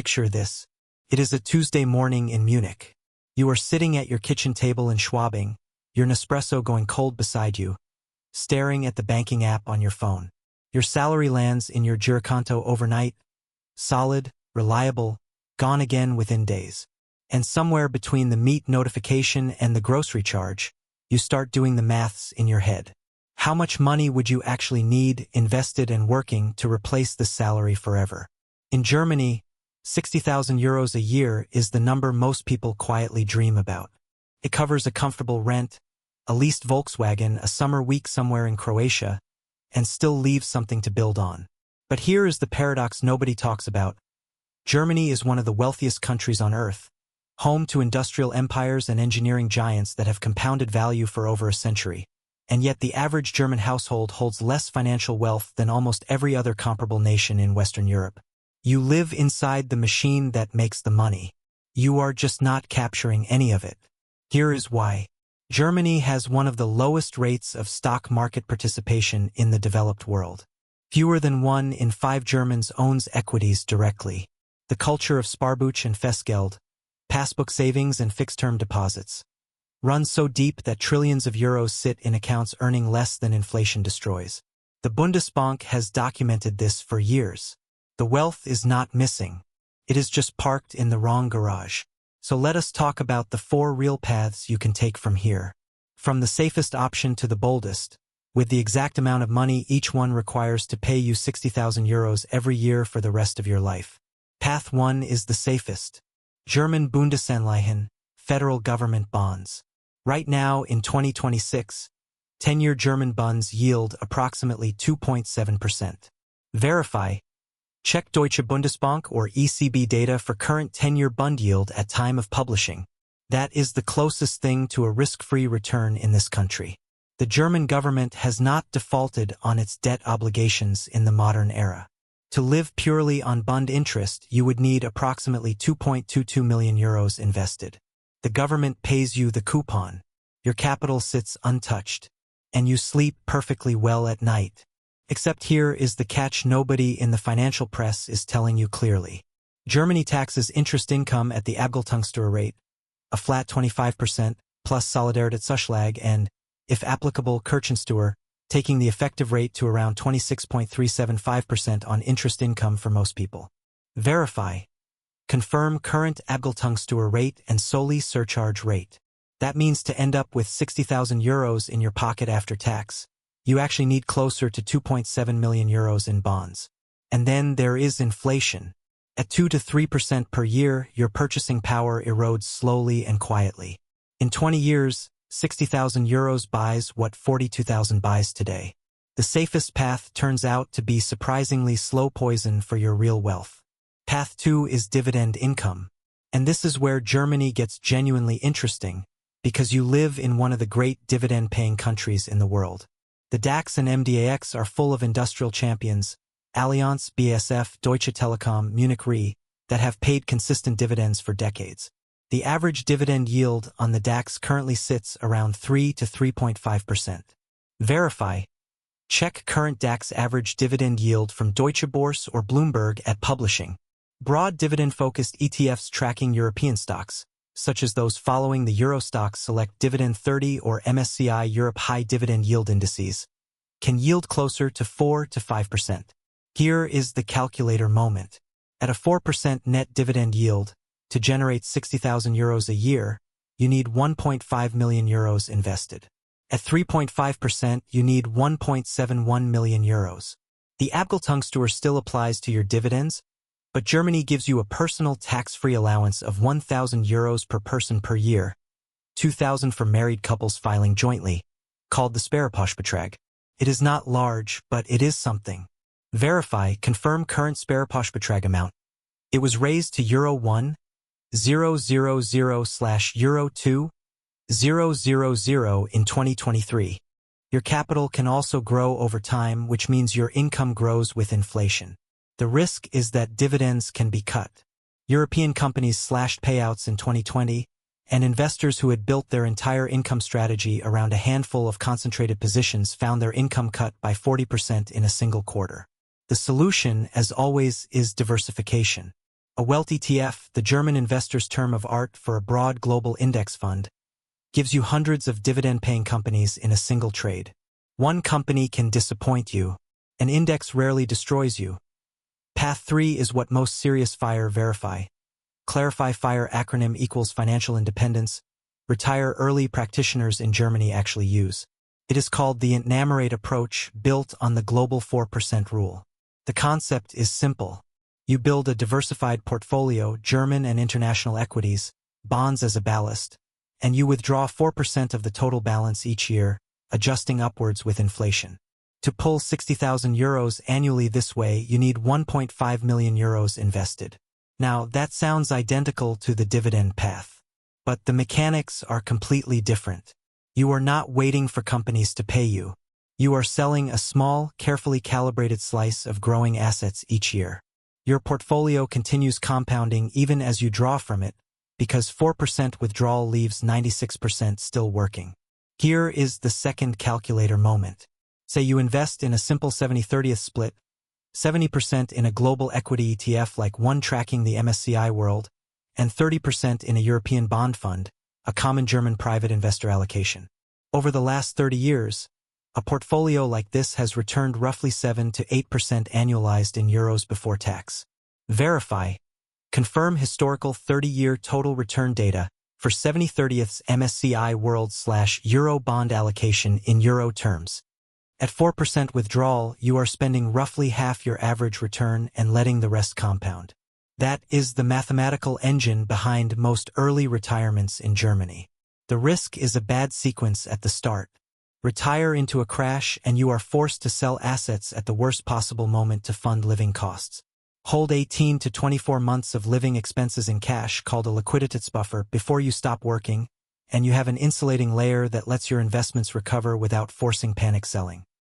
Picture this. It is a Tuesday morning in Munich. You are sitting at your kitchen table in Schwabing, your Nespresso going cold beside you, staring at the banking app on your phone. Your salary lands in your Giroconto overnight, solid, reliable, gone again within days. And somewhere between the meat notification and the grocery charge, you start doing the maths in your head. How much money would you actually need, invested and working, to replace this salary forever? In Germany, 60,000 euros a year is the number most people quietly dream about. It covers a comfortable rent, a leased Volkswagen, a summer week somewhere in Croatia, and still leaves something to build on. But here is the paradox nobody talks about. Germany is one of the wealthiest countries on earth, home to industrial empires and engineering giants that have compounded value for over a century. And yet the average German household holds less financial wealth than almost every other comparable nation in Western Europe. You live inside the machine that makes the money. You are just not capturing any of it. Here is why. Germany has one of the lowest rates of stock market participation in the developed world. Fewer than 1 in 5 Germans owns equities directly. The culture of Sparbuch and Festgeld, passbook savings and fixed-term deposits, runs so deep that trillions of euros sit in accounts earning less than inflation destroys. The Bundesbank has documented this for years. The wealth is not missing. It is just parked in the wrong garage. So let us talk about the 4 real paths you can take from here. From the safest option to the boldest, with the exact amount of money each one requires to pay you 60,000 euros every year for the rest of your life. Path 1 is the safest. German Bundesanleihen, federal government bonds. Right now, in 2026, 10-year German bonds yield approximately 2.7%. Verify. Check Deutsche Bundesbank or ECB data for current 10-year bond yield at time of publishing. That is the closest thing to a risk-free return in this country. The German government has not defaulted on its debt obligations in the modern era. To live purely on bond interest, you would need approximately 2.22 million euros invested. The government pays you the coupon. Your capital sits untouched, and you sleep perfectly well at night. Except here is the catch nobody in the financial press is telling you clearly. Germany taxes interest income at the Abgeltungssteuer rate, a flat 25%, plus Solidaritätszuschlag and, if applicable, Kirchensteuer, taking the effective rate to around 26.375% on interest income for most people. Verify. Confirm current Abgeltungssteuer rate and solely surcharge rate. That means to end up with 60,000 euros in your pocket after tax, you actually need closer to 2.7 million euros in bonds. And then there is inflation. At 2 to 3% per year, your purchasing power erodes slowly and quietly. In 20 years, 60,000 euros buys what 42,000 buys today. The safest path turns out to be surprisingly slow poison for your real wealth. Path 2 is dividend income. And this is where Germany gets genuinely interesting, because you live in one of the great dividend-paying countries in the world. The DAX and MDAX are full of industrial champions, Allianz, BASF, Deutsche Telekom, Munich Re, that have paid consistent dividends for decades. The average dividend yield on the DAX currently sits around 3 to 3.5%. Verify. Check current DAX average dividend yield from Deutsche Börse or Bloomberg at publishing. Broad dividend-focused ETFs tracking European stocks, such as those following the Euro Stoxx Select Dividend 30 or MSCI Europe High Dividend Yield Indices, can yield closer to 4 to 5%. Here is the calculator moment. At a 4% net dividend yield, to generate 60,000 euros a year, you need 1.5 million euros invested. At 3.5%, you need 1.71 million euros. The Abgeltungssteuer still applies to your dividends, but Germany gives you a personal tax-free allowance of 1,000 euros per person per year, 2,000 for married couples filing jointly, called the Sparplan. It is not large, but it is something. Verify, confirm current Sparplan amount. It was raised to Euro 1, 000/Euro 2, 000 in 2023. Your capital can also grow over time, which means your income grows with inflation. The risk is that dividends can be cut. European companies slashed payouts in 2020, and investors who had built their entire income strategy around a handful of concentrated positions found their income cut by 40% in a single quarter. The solution, as always, is diversification. A Welt ETF, the German investor's term of art for a broad global index fund, gives you hundreds of dividend-paying companies in a single trade. One company can disappoint you. An index rarely destroys you. Path 3 is what most serious FIRE verify. Clarify FIRE acronym equals financial independence. Retire early practitioners in Germany actually use. It is called the enamourate approach, built on the global 4% rule. The concept is simple. You build a diversified portfolio, German and international equities, bonds as a ballast, and you withdraw 4% of the total balance each year, adjusting upwards with inflation. To pull 60,000 euros annually this way, you need 1.5 million euros invested. Now, that sounds identical to the dividend path. But the mechanics are completely different. You are not waiting for companies to pay you. You are selling a small, carefully calibrated slice of growing assets each year. Your portfolio continues compounding even as you draw from it, because 4% withdrawal leaves 96% still working. Here is the second calculator moment. Say you invest in a simple 70-30 split, 70% in a global equity ETF like one tracking the MSCI World, and 30% in a European bond fund, a common German private investor allocation. Over the last 30 years, a portfolio like this has returned roughly 7 to 8% annualized in euros before tax. Verify. Confirm historical 30-year total return data for 70/30ths MSCI World/Euro bond allocation in euro terms. At 4% withdrawal, you are spending roughly half your average return and letting the rest compound. That is the mathematical engine behind most early retirements in Germany. The risk is a bad sequence at the start. Retire into a crash and you are forced to sell assets at the worst possible moment to fund living costs. Hold 18 to 24 months of living expenses in cash, called a Liquiditätsbuffer, before you stop working, and you have an insulating layer that lets your investments recover without forcing panic selling.